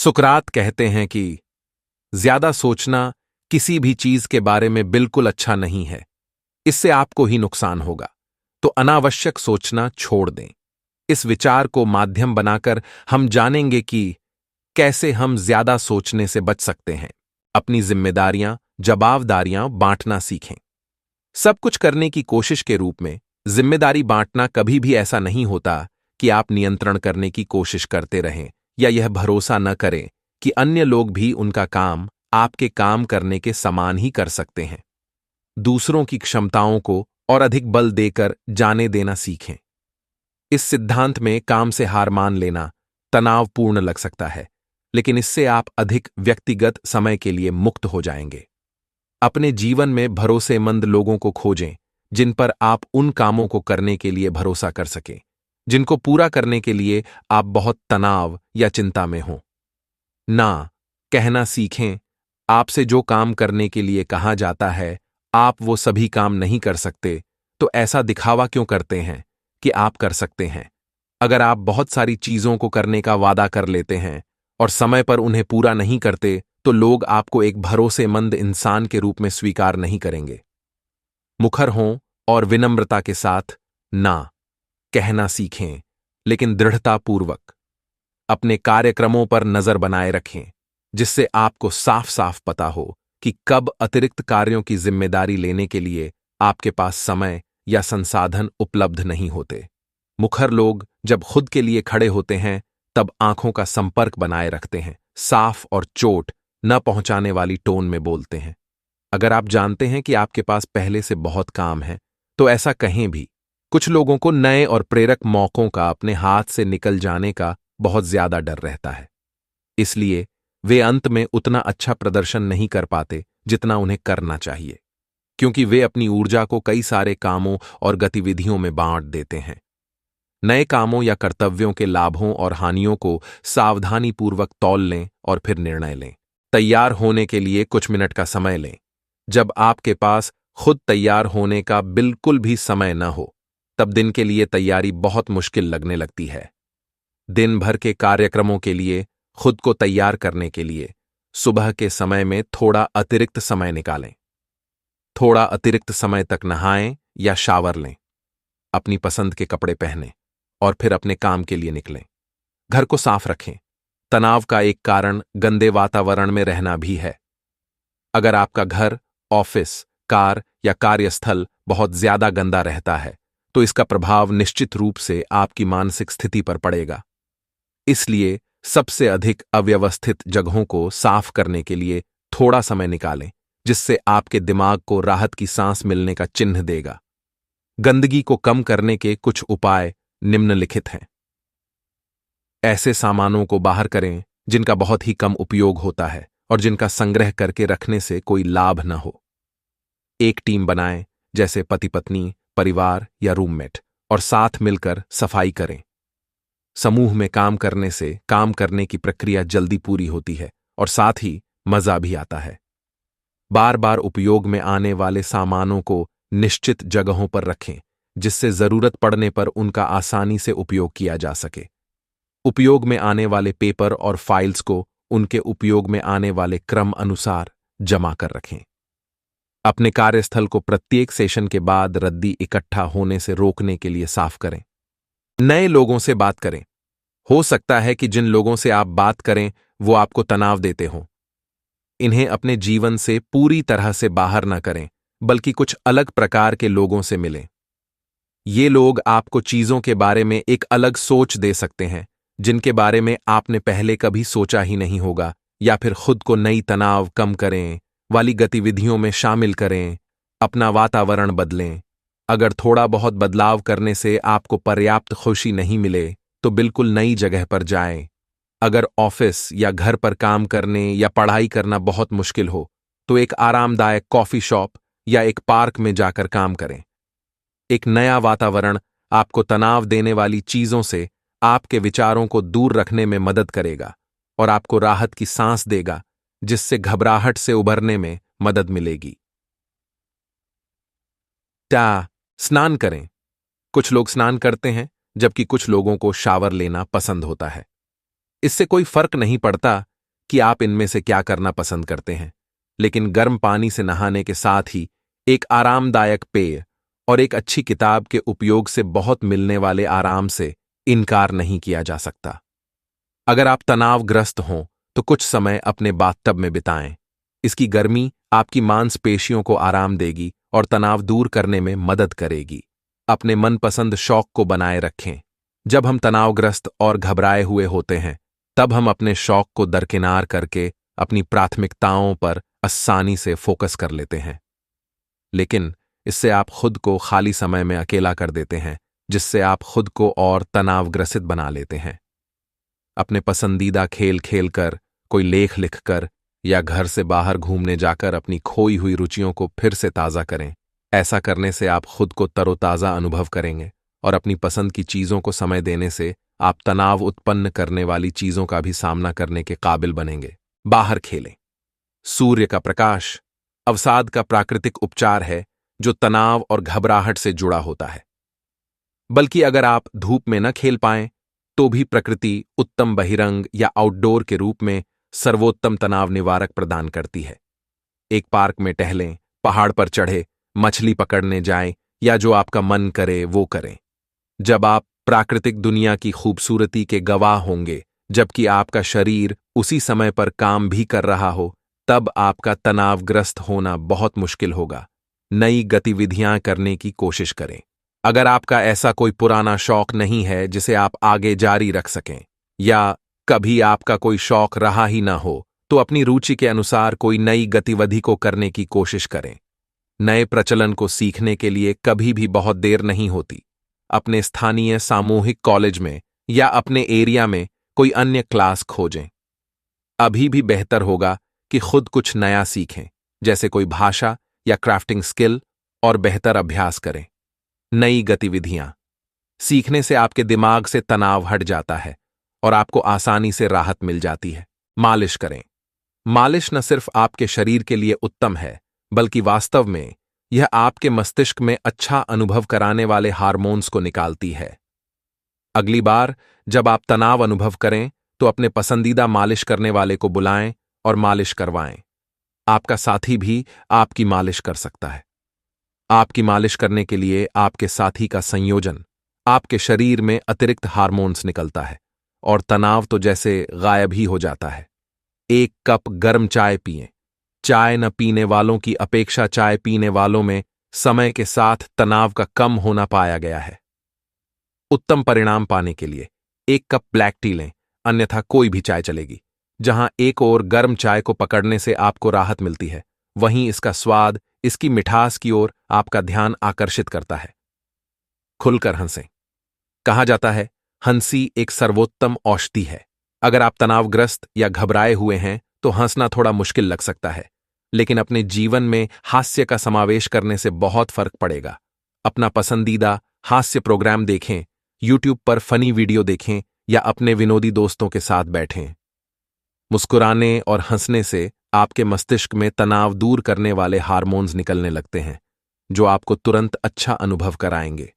सुकरात कहते हैं कि ज्यादा सोचना किसी भी चीज के बारे में बिल्कुल अच्छा नहीं है। इससे आपको ही नुकसान होगा। तो अनावश्यक सोचना छोड़ दें। इस विचार को माध्यम बनाकर हम जानेंगे कि कैसे हम ज्यादा सोचने से बच सकते हैं। अपनी जिम्मेदारियां, जवाबदारियां बांटना सीखें। सब कुछ करने की कोशिश के रूप में जिम्मेदारी बांटना कभी भी ऐसा नहीं होता कि आप नियंत्रण करने की कोशिश करते रहें या यह भरोसा न करें कि अन्य लोग भी उनका काम आपके काम करने के समान ही कर सकते हैं। दूसरों की क्षमताओं को और अधिक बल देकर जाने देना सीखें। इस सिद्धांत में काम से हार मान लेना तनावपूर्ण लग सकता है, लेकिन इससे आप अधिक व्यक्तिगत समय के लिए मुक्त हो जाएंगे। अपने जीवन में भरोसेमंद लोगों को खोजें जिन पर आप उन कामों को करने के लिए भरोसा कर सकें जिनको पूरा करने के लिए आप बहुत तनाव या चिंता में हों। ना कहना सीखें। आपसे जो काम करने के लिए कहा जाता है आप वो सभी काम नहीं कर सकते, तो ऐसा दिखावा क्यों करते हैं कि आप कर सकते हैं। अगर आप बहुत सारी चीजों को करने का वादा कर लेते हैं और समय पर उन्हें पूरा नहीं करते, तो लोग आपको एक भरोसेमंद इंसान के रूप में स्वीकार नहीं करेंगे। मुखर हों और विनम्रता के साथ ना कहना सीखें, लेकिन दृढ़तापूर्वक। अपने कार्यक्रमों पर नजर बनाए रखें, जिससे आपको साफ साफ पता हो कि कब अतिरिक्त कार्यों की जिम्मेदारी लेने के लिए आपके पास समय या संसाधन उपलब्ध नहीं होते। मुखर लोग जब खुद के लिए खड़े होते हैं तब आंखों का संपर्क बनाए रखते हैं, साफ और चोट न पहुंचाने वाली टोन में बोलते हैं। अगर आप जानते हैं कि आपके पास पहले से बहुत काम है, तो ऐसा कहें भी। कुछ लोगों को नए और प्रेरक मौकों का अपने हाथ से निकल जाने का बहुत ज्यादा डर रहता है, इसलिए वे अंत में उतना अच्छा प्रदर्शन नहीं कर पाते जितना उन्हें करना चाहिए, क्योंकि वे अपनी ऊर्जा को कई सारे कामों और गतिविधियों में बांट देते हैं। नए कामों या कर्तव्यों के लाभों और हानियों को सावधानीपूर्वक तौल लें और फिर निर्णय लें। तैयार होने के लिए कुछ मिनट का समय लें। जब आपके पास खुद तैयार होने का बिल्कुल भी समय न हो, तब दिन के लिए तैयारी बहुत मुश्किल लगने लगती है। दिन भर के कार्यक्रमों के लिए खुद को तैयार करने के लिए सुबह के समय में थोड़ा अतिरिक्त समय निकालें। थोड़ा अतिरिक्त समय तक नहाएं या शावर लें। अपनी पसंद के कपड़े पहनें और फिर अपने काम के लिए निकलें। घर को साफ रखें। तनाव का एक कारण गंदे वातावरण में रहना भी है। अगर आपका घर, ऑफिस, कार या कार्यस्थल बहुत ज्यादा गंदा रहता है, तो इसका प्रभाव निश्चित रूप से आपकी मानसिक स्थिति पर पड़ेगा। इसलिए सबसे अधिक अव्यवस्थित जगहों को साफ करने के लिए थोड़ा समय निकालें, जिससे आपके दिमाग को राहत की सांस मिलने का चिन्ह देगा। गंदगी को कम करने के कुछ उपाय निम्नलिखित हैं। ऐसे सामानों को बाहर करें जिनका बहुत ही कम उपयोग होता है और जिनका संग्रह करके रखने से कोई लाभ न हो। एक टीम बनाएं, जैसे पति पत्नी, परिवार या रूममेट, और साथ मिलकर सफाई करें। समूह में काम करने से काम करने की प्रक्रिया जल्दी पूरी होती है और साथ ही मजा भी आता है। बार बार उपयोग में आने वाले सामानों को निश्चित जगहों पर रखें, जिससे जरूरत पड़ने पर उनका आसानी से उपयोग किया जा सके। उपयोग में आने वाले पेपर और फाइल्स को उनके उपयोग में आने वाले क्रम अनुसार जमा कर रखें। अपने कार्यस्थल को प्रत्येक सेशन के बाद रद्दी इकट्ठा होने से रोकने के लिए साफ करें। नए लोगों से बात करें। हो सकता है कि जिन लोगों से आप बात करें वो आपको तनाव देते हों। इन्हें अपने जीवन से पूरी तरह से बाहर न करें, बल्कि कुछ अलग प्रकार के लोगों से मिलें। ये लोग आपको चीजों के बारे में एक अलग सोच दे सकते हैं, जिनके बारे में आपने पहले कभी सोचा ही नहीं होगा, या फिर खुद को नई तनाव कम करें वाली गतिविधियों में शामिल करें। अपना वातावरण बदलें। अगर थोड़ा बहुत बदलाव करने से आपको पर्याप्त खुशी नहीं मिले, तो बिल्कुल नई जगह पर जाएं। अगर ऑफिस या घर पर काम करने या पढ़ाई करना बहुत मुश्किल हो, तो एक आरामदायक कॉफी शॉप या एक पार्क में जाकर काम करें। एक नया वातावरण आपको तनाव देने वाली चीजों से आपके विचारों को दूर रखने में मदद करेगा और आपको राहत की सांस देगा, जिससे घबराहट से उबरने में मदद मिलेगी। स्नान करें। कुछ लोग स्नान करते हैं, जबकि कुछ लोगों को शावर लेना पसंद होता है। इससे कोई फर्क नहीं पड़ता कि आप इनमें से क्या करना पसंद करते हैं, लेकिन गर्म पानी से नहाने के साथ ही एक आरामदायक पेय और एक अच्छी किताब के उपयोग से बहुत मिलने वाले आराम से इनकार नहीं किया जा सकता। अगर आप तनावग्रस्त हों तो कुछ समय अपने बाथटब में बिताएं। इसकी गर्मी आपकी मांसपेशियों को आराम देगी और तनाव दूर करने में मदद करेगी। अपने मनपसंद शौक को बनाए रखें। जब हम तनावग्रस्त और घबराए हुए होते हैं, तब हम अपने शौक को दरकिनार करके अपनी प्राथमिकताओं पर आसानी से फोकस कर लेते हैं। लेकिन इससे आप खुद को खाली समय में अकेला कर देते हैं, जिससे आप खुद को और तनावग्रसित बना लेते हैं। अपने पसंदीदा खेल खेलकर, कोई लेख लिखकर या घर से बाहर घूमने जाकर अपनी खोई हुई रुचियों को फिर से ताज़ा करें। ऐसा करने से आप खुद को तरोताज़ा अनुभव करेंगे और अपनी पसंद की चीज़ों को समय देने से आप तनाव उत्पन्न करने वाली चीज़ों का भी सामना करने के काबिल बनेंगे। बाहर खेलें। सूर्य का प्रकाश अवसाद का प्राकृतिक उपचार है जो तनाव और घबराहट से जुड़ा होता है। बल्कि अगर आप धूप में न खेल पाएं, तो भी प्रकृति उत्तम बहिरंग या आउटडोर के रूप में सर्वोत्तम तनाव निवारक प्रदान करती है। एक पार्क में टहलें, पहाड़ पर चढ़े, मछली पकड़ने जाएं या जो आपका मन करे वो करें। जब आप प्राकृतिक दुनिया की खूबसूरती के गवाह होंगे, जबकि आपका शरीर उसी समय पर काम भी कर रहा हो, तब आपका तनावग्रस्त होना बहुत मुश्किल होगा। नई गतिविधियां करने की कोशिश करें। अगर आपका ऐसा कोई पुराना शौक नहीं है जिसे आप आगे जारी रख सकें, या कभी आपका कोई शौक रहा ही ना हो, तो अपनी रुचि के अनुसार कोई नई गतिविधि को करने की कोशिश करें। नए प्रचलन को सीखने के लिए कभी भी बहुत देर नहीं होती। अपने स्थानीय सामूहिक कॉलेज में या अपने एरिया में कोई अन्य क्लास खोजें। अभी भी बेहतर होगा कि खुद कुछ नया सीखें, जैसे कोई भाषा या क्राफ्टिंग स्किल, और बेहतर अभ्यास करें। नई गतिविधियां सीखने से आपके दिमाग से तनाव हट जाता है और आपको आसानी से राहत मिल जाती है। मालिश करें। मालिश न सिर्फ आपके शरीर के लिए उत्तम है, बल्कि वास्तव में यह आपके मस्तिष्क में अच्छा अनुभव कराने वाले हार्मोन्स को निकालती है। अगली बार जब आप तनाव अनुभव करें, तो अपने पसंदीदा मालिश करने वाले को बुलाएं और मालिश करवाएं। आपका साथी भी आपकी मालिश कर सकता है। आपकी मालिश करने के लिए आपके साथी का संयोजन आपके शरीर में अतिरिक्त हार्मोन्स निकलता है और तनाव तो जैसे गायब ही हो जाता है। 1 कप गर्म चाय पिएं। चाय न पीने वालों की अपेक्षा चाय पीने वालों में समय के साथ तनाव का कम होना पाया गया है। उत्तम परिणाम पाने के लिए 1 कप ब्लैक टी लें, अन्यथा कोई भी चाय चलेगी। जहां एक ओर गर्म चाय को पकड़ने से आपको राहत मिलती है, वहीं इसका स्वाद, इसकी मिठास की ओर आपका ध्यान आकर्षित करता है। खुलकर हंसें। कहा जाता है, हंसी एक सर्वोत्तम औषधि है। अगर आप तनावग्रस्त या घबराए हुए हैं, तो हंसना थोड़ा मुश्किल लग सकता है, लेकिन अपने जीवन में हास्य का समावेश करने से बहुत फर्क पड़ेगा। अपना पसंदीदा हास्य प्रोग्राम देखें, यूट्यूब पर फनी वीडियो देखें या अपने विनोदी दोस्तों के साथ बैठें। मुस्कुराने और हंसने से आपके मस्तिष्क में तनाव दूर करने वाले हार्मोन्स निकलने लगते हैं, जो आपको तुरंत अच्छा अनुभव कराएंगे।